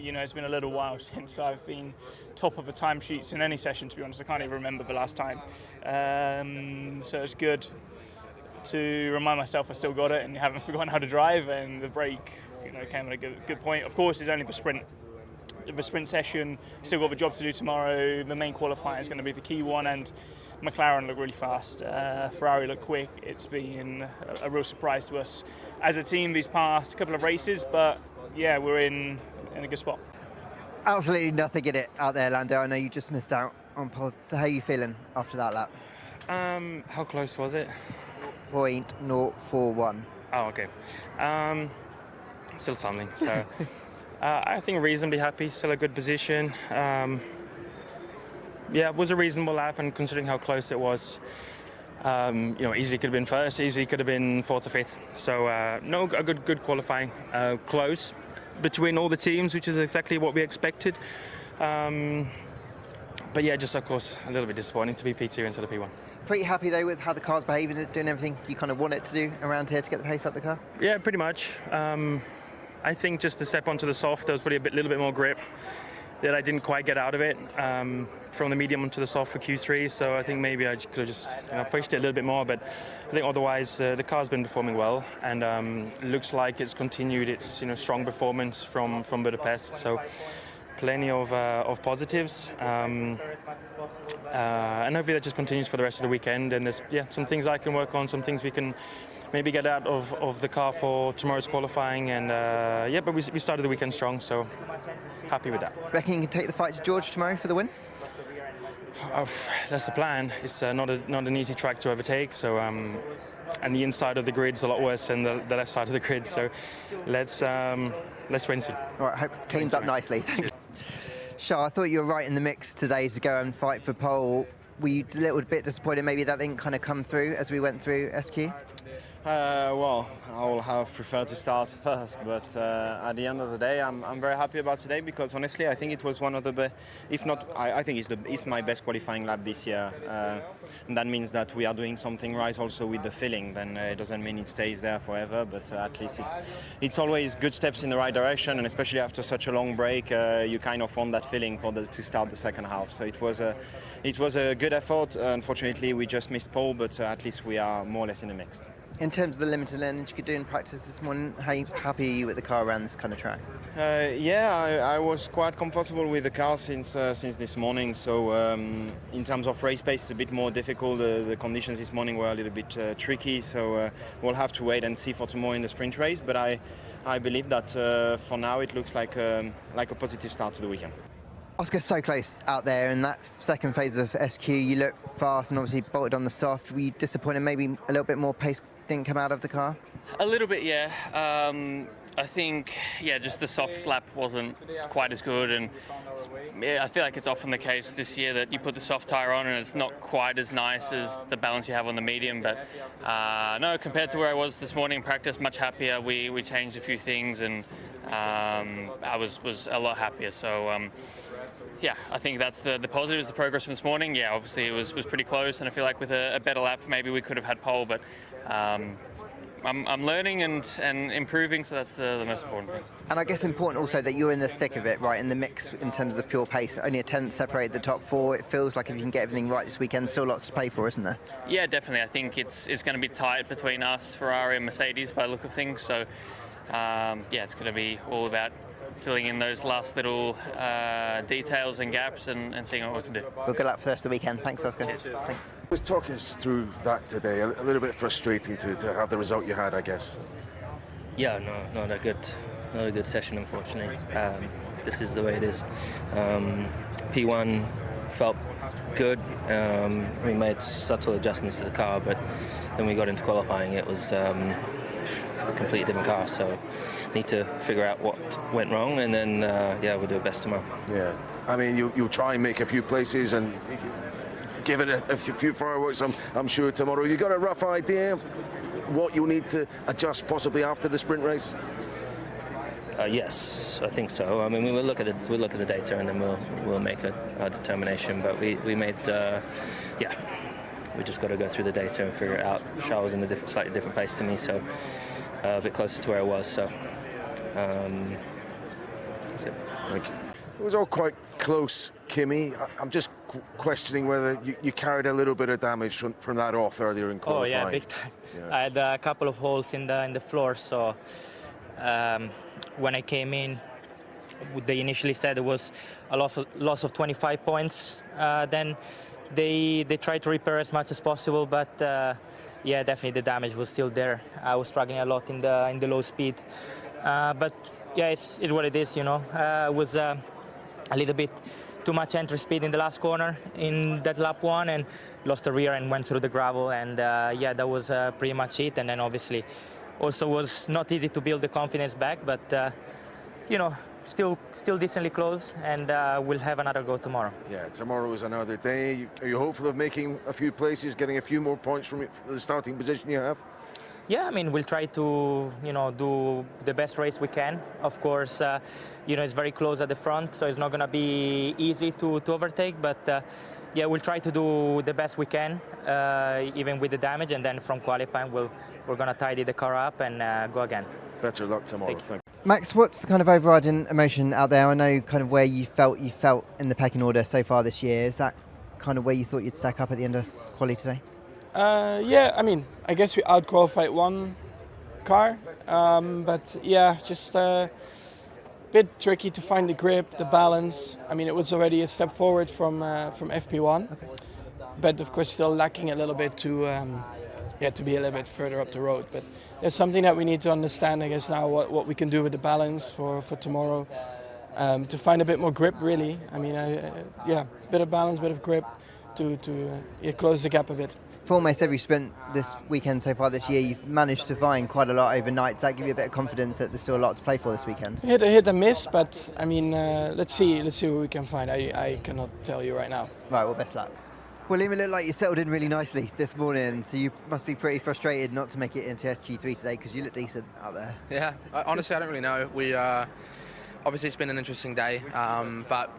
You know, it's been a little while since I've been top of the timesheets in any session, to be honest. I can't even remember the last time. So it's good to remind myself I still got it and haven't forgotten how to drive, and the break, you know, came at a good point. Of course, it's only the sprint session. Still got the job to do tomorrow. The main qualifying is going to be the key one, and McLaren looked really fast. Ferrari looked quick. It's been a real surprise to us as a team these past couple of races, but yeah, we're in a good spot. Absolutely nothing in it out there, Lando. I know you just missed out on pole. How are you feeling after that lap? How close was it? 0.041. Oh, okay. Still something. So I think reasonably happy. Still a good position. Yeah, it was a reasonable lap, and considering how close it was, you know, easily could have been first, easily could have been fourth or fifth. So no, a good qualifying, close between all the teams, which is exactly what we expected. But yeah, just of course a little bit disappointing to be P2 instead of P1. Pretty happy though with how the car's behaving and doing everything you kind of want it to do around here to get the pace out of the car? Yeah, pretty much. I think just the step onto the soft, there was probably little bit more grip that I didn't quite get out of it from the medium onto the soft for Q3. So I think maybe I could have just pushed it a little bit more. But I think otherwise the car's been performing well, and looks like it's continued its strong performance from Budapest. So plenty of positives, and hopefully that just continues for the rest of the weekend. And there's some things I can work on, some things we can maybe get out of the car for tomorrow's qualifying. And but we started the weekend strong, so happy with that. Reckon you can take the fight to George tomorrow for the win? That's the plan. It's not an easy track to overtake, so and the inside of the grid's a lot worse than the left side of the grid. So let's wait and see. All right, hope it cleans up nicely. Thank you. Shah, I thought you were right in the mix today to go and fight for pole. Were you a little bit disappointed maybe that didn't kind of come through as we went through SQ? Well, I would have preferred to start first, but at the end of the day, I'm very happy about today, because honestly, I think it was one of the best, if not, I think it's my best qualifying lap this year. And that means that we are doing something right also with the filling. Then it doesn't mean it stays there forever, but at least it's always good steps in the right direction, and especially after such a long break, you kind of want that filling to start the second half. So it was a good effort. Unfortunately, we just missed pole, but at least we are more or less in the mix. In terms of the limited learning you could do in practice this morning, how happy are you with the car around this kind of track? I was quite comfortable with the car since this morning. So in terms of race pace, it's a bit more difficult. The conditions this morning were a little bit tricky. So we'll have to wait and see for tomorrow in the sprint race. But I believe that for now it looks like a positive start to the weekend. Oscar, so close out there in that second phase of SQ. You look fast and obviously bolted on the soft. Were you disappointed maybe a little bit more pace didn't come out of the car? A little bit, yeah. I think, just the soft lap wasn't quite as good, and I feel like it's often the case this year that you put the soft tyre on and it's not quite as nice as the balance you have on the medium. But no, compared to where I was this morning in practice, much happier. We changed a few things, and I was a lot happier. So I think that's the positive is the progress from this morning. Yeah, obviously it was pretty close, and I feel like with a better lap maybe we could have had pole, but I'm learning and improving, so that's the most important thing. And I guess important also that you're in the thick of it, right, in the mix in terms of the pure pace. Only a tenth separated the top four. It feels like if you can get everything right this weekend, still lots to play for, isn't there? Yeah, definitely. I think it's going to be tight between us, Ferrari and Mercedes by the look of things. So it's going to be all about filling in those last little details and gaps and seeing what we can do. Well, good luck for the rest of the weekend. Thanks, Oscar. Cheers. Thanks. Just talk us through that today. A little bit frustrating to have the result you had, I guess. Yeah, no, not a good session, unfortunately. This is the way it is. P1 felt good. We made subtle adjustments to the car, but then we got into qualifying. It was a completely different car, so need to figure out what went wrong, and then we'll do our best tomorrow. Yeah, I mean, you'll try and make a few places and give it a few fireworks, I'm sure, tomorrow. You got a rough idea what you'll need to adjust possibly after the sprint race? Yes, I think so. I mean, we'll look at the data, and then we'll make a determination. But we made we just got to go through the data and figure it out. Charles was in a slightly different place to me, so a bit closer to where I was. So that's it. Thank you. It was all quite close, Kimi. I'm just questioning whether you carried a little bit of damage from that off earlier in qualifying. Oh yeah, big time. Yeah. I had a couple of holes in the floor, so when I came in, they initially said it was a loss of 25 points. Then they tried to repair as much as possible, but yeah, definitely the damage was still there. I was struggling a lot in the low speed, but yeah, it's what it is, you know. It was a little bit too much entry speed in the last corner in that lap 1, and lost the rear and went through the gravel, and yeah, that was pretty much it. And then obviously also was not easy to build the confidence back, but you know, still decently close, and we'll have another go tomorrow. Yeah, tomorrow is another day. Are you hopeful of making a few places, getting a few more points from the starting position you have? Yeah, I mean, we'll try to, you know, do the best race we can. Of course, you know, it's very close at the front, so it's not going to be easy to overtake, but yeah, we'll try to do the best we can, even with the damage, and then from qualifying, we're going to tidy the car up and go again. Better luck tomorrow. Thank you. Max, what's the kind of overriding emotion out there? I know kind of where you felt in the pecking order so far this year. Is that kind of where you thought you'd stack up at the end of quali today? Yeah, I mean, I guess we out-qualified one car, but yeah, just a bit tricky to find the grip, the balance. I mean, it was already a step forward from FP1, okay, but of course still lacking a little bit to be a little bit further up the road. But there's something that we need to understand, I guess, now what we can do with the balance for tomorrow, to find a bit more grip, really. I mean, yeah, bit of balance, bit of grip to close the gap a bit. For almost every sprint this weekend so far this year, you've managed to find quite a lot overnight. Does that give you a bit of confidence that there's still a lot to play for this weekend? Hit and miss, but I mean, let's see what we can find. I cannot tell you right now. Right, well, best luck. Well, Liam, it looked like you settled in really nicely this morning, so you must be pretty frustrated not to make it into SQ3 today, because you look decent out there. Yeah, honestly, I don't really know. We obviously it's been an interesting day, but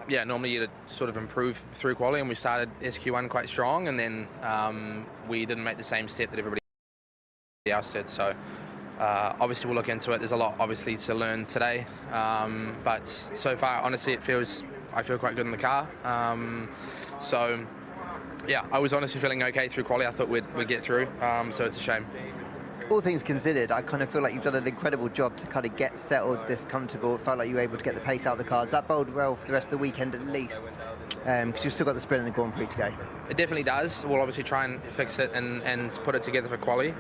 yeah, normally you'd sort of improve through quali, and we started SQ1 quite strong, and then we didn't make the same step that everybody else did. So obviously we'll look into it. There's a lot obviously to learn today, but so far, honestly, I feel quite good in the car. So yeah, I was honestly feeling okay through quali. I thought we'd get through, so it's a shame. All things considered, I kind of feel like you've done an incredible job to kind of get settled this comfortable. It felt like you were able to get the pace out of the car. Does that bode well for the rest of the weekend at least? Because you've still got the sprint and the Grand Prix to go. It definitely does. We'll obviously try and fix it and put it together for quali.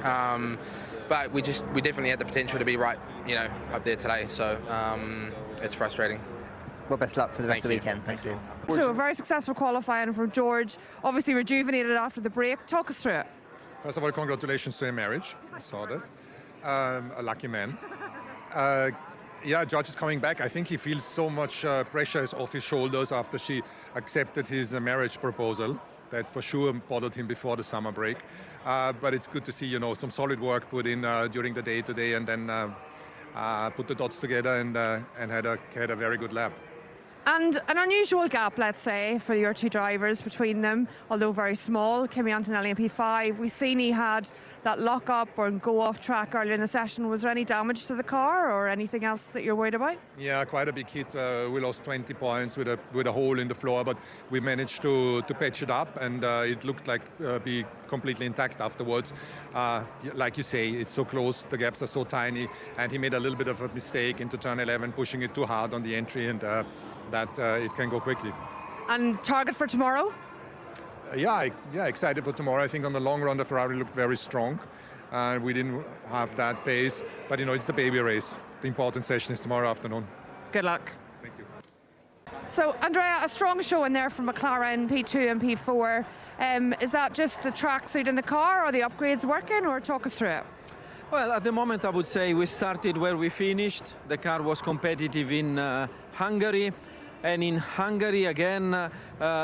But we definitely had the potential to be right, you know, up there today. So it's frustrating. Well, best luck for the rest of the weekend. Thank you. So a very successful qualifying from Durtch, obviously rejuvenated after the break. Talk us through it. First of all, congratulations to your marriage. I saw that. A lucky man. Yeah, George is coming back. I think he feels so much pressure is off his shoulders after she accepted his marriage proposal. That for sure bothered him before the summer break. But it's good to see, you know, some solid work put in during the day today, and then put the dots together and had a very good lap. And an unusual gap, let's say, for your two drivers between them, although very small. Kimi Antonelli in P5. We've seen he had that lock up or go off track earlier in the session. Was there any damage to the car or anything else that you're worried about? Yeah, quite a big hit. We lost 20 points with a hole in the floor, but we managed to patch it up, and it looked like be completely intact afterwards. Like you say, it's so close, the gaps are so tiny, and he made a little bit of a mistake into turn 11, pushing it too hard on the entry, and that it can go quickly. And target for tomorrow? Yeah, excited for tomorrow. I think on the long run the Ferrari looked very strong. We didn't have that pace, but you know, it's the baby race. The important session is tomorrow afternoon. Good luck. Thank you. So Andrea, a strong show in there from McLaren, P2 and P4. Is that just the tracksuit in the car, or the upgrades working, or talk us through it? Well, at the moment I would say we started where we finished. The car was competitive in Hungary. And in Hungary, again,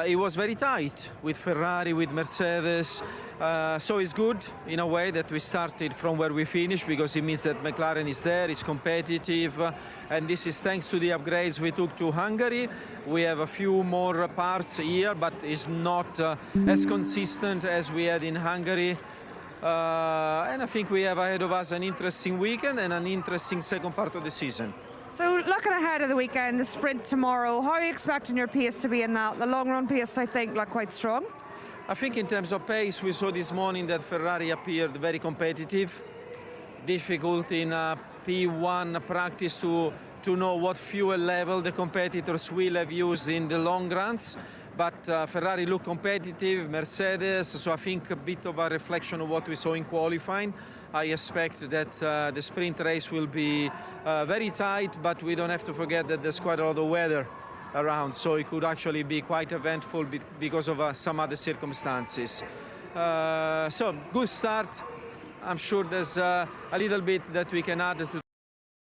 it was very tight with Ferrari, with Mercedes. So it's good, in a way, that we started from where we finished, because it means that McLaren is there, is competitive. And this is thanks to the upgrades we took to Hungary. We have a few more parts here, but it's not as consistent as we had in Hungary. And I think we have ahead of us an interesting weekend and an interesting second part of the season. So looking ahead of the weekend, the sprint tomorrow, how are you expecting your pace to be in that? The long run pace, I think, look quite strong. I think in terms of pace, we saw this morning that Ferrari appeared very competitive. Difficult in P1 practice to know what fuel level the competitors will have used in the long runs. But Ferrari looked competitive, Mercedes, so I think a bit of a reflection of what we saw in qualifying. I expect that the sprint race will be very tight, but we don't have to forget that there's quite a lot of weather around, so it could actually be quite eventful because of some other circumstances. So good start. I'm sure there's a little bit that we can add to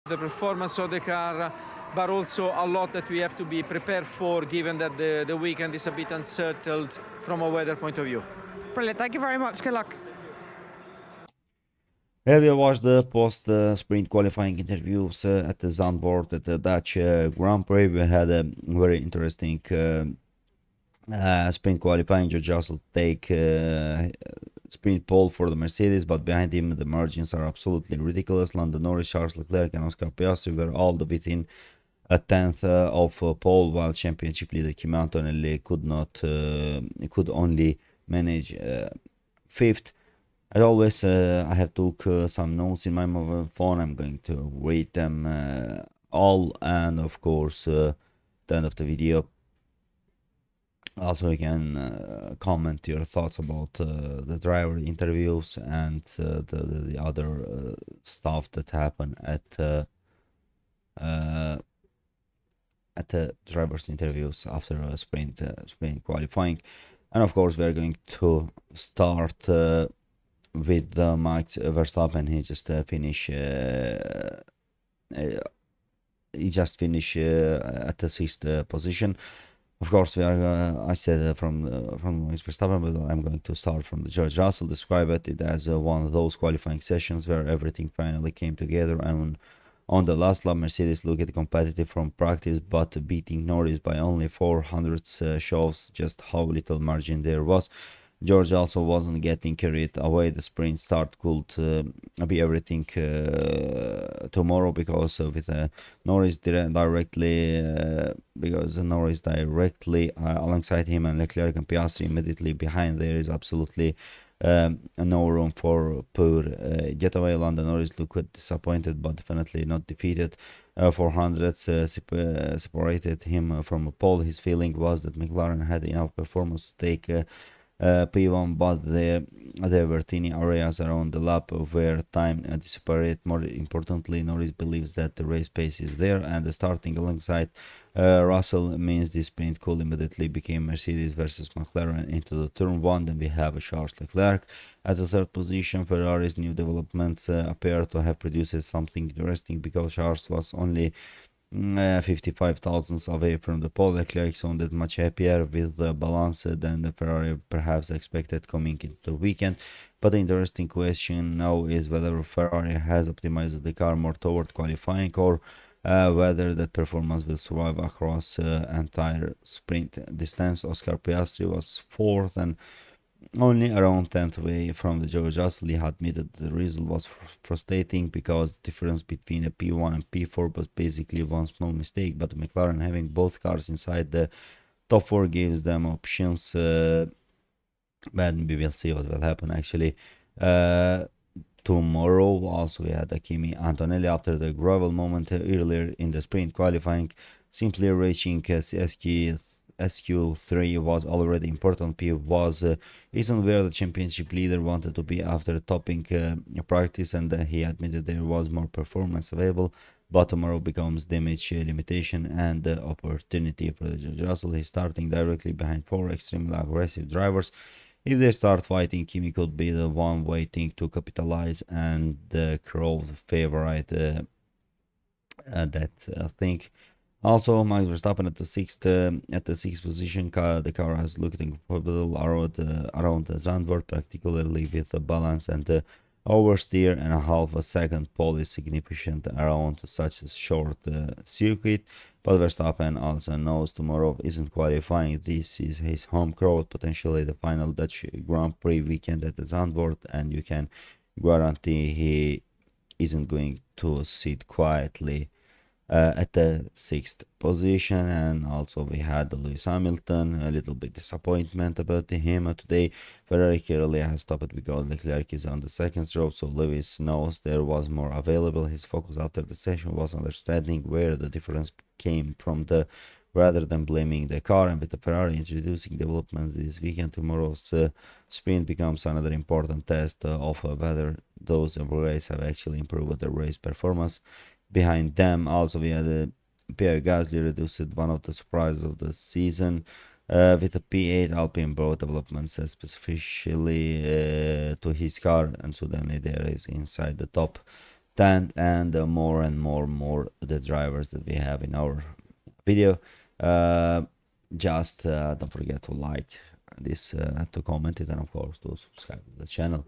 the performance of the car, but also a lot that we have to be prepared for, given that the weekend is a bit unsettled from a weather point of view. Brilliant, thank you very much, good luck. Yeah, we watched the post-sprint qualifying interviews at the Zandvoort at the Dutch Grand Prix. We had a very interesting sprint qualifying. George Russell take sprint pole for the Mercedes, but behind him the margins are absolutely ridiculous. Lando Norris, Charles Leclerc and Oscar Piastri were all within a tenth of pole, while championship leader Kimi Antonelli could only manage fifth. As always, I have took some notes in my mobile phone. I'm going to read them all, and of course at the end of the video also you can comment your thoughts about the driver interviews and the other stuff that happened at the drivers interviews after sprint qualifying. And of course we are going to start with Max Verstappen. He just finished at the sixth position. Of course, we are. I said from Max Verstappen, but I'm going to start from the George Russell. Described it as one of those qualifying sessions where everything finally came together, and on the last lap, Mercedes looked competitive from practice, but beating Norris by only 400ths shows just how little margin there was. George also wasn't getting carried away. The sprint start could be everything tomorrow because with Norris directly alongside him and Leclerc and Piastri immediately behind. There is absolutely no room for poor getaway. Lando Norris looked disappointed but definitely not defeated. 400ths separated him from a pole. His feeling was that McLaren had enough performance to take P1, but there were tiny areas around the lap where time disappeared. More importantly, Norris believes that the race pace is there, and the starting alongside Russell means this sprint could immediately become Mercedes versus McLaren into the turn one. Then we have Charles Leclerc at the third position. Ferrari's new developments appear to have produced something interesting because Charles was only 55 thousandths away from the pole. Leclerc sounded much happier with the balance than the Ferrari perhaps expected coming into the weekend. But the interesting question now is whether Ferrari has optimized the car more toward qualifying, or whether that performance will survive across entire sprint distance. Oscar Piastri was fourth and only around 10th away from the George Russell. He admitted the result was frustrating because the difference between a P1 and P4 was basically one small mistake, but McLaren having both cars inside the top four gives them options, but we will see what will happen actually. Tomorrow also we had Kimi Antonelli after the gravel moment earlier in the sprint qualifying, simply reaching SQ3 was already important. P isn't where the championship leader wanted to be after topping practice, and he admitted there was more performance available, but tomorrow becomes damage limitation and opportunity for George Russell. He's starting directly behind four extremely aggressive drivers. If they start fighting, Kimi could be the one waiting to capitalize and the crowd favorite that thing. Also, Max Verstappen at the sixth position. The car has looked incredible around Zandvoort, particularly with the balance and the oversteer and a half a second pole is significant around such a short circuit. But Verstappen also knows tomorrow isn't qualifying. This is his home crowd, potentially the final Dutch Grand Prix weekend at the Zandvoort, and you can guarantee he isn't going to sit quietly at the 6th position. And also we had Lewis Hamilton, a little bit disappointment about him today. Ferrari clearly has stopped because Leclerc is on the second stroke, so Lewis knows there was more available. His focus after the session was understanding where the difference came from, rather than blaming the car. And with the Ferrari introducing developments this weekend, tomorrow's sprint becomes another important test of whether those races have actually improved their race performance. Behind them also we had Pierre Gasly reduced, one of the surprises of the season, with a P8. Alpine brought developments specifically to his car, and suddenly there is inside the top 10, and more and more the drivers that we have in our video. Just don't forget to like this, to comment it, and of course to subscribe to the channel.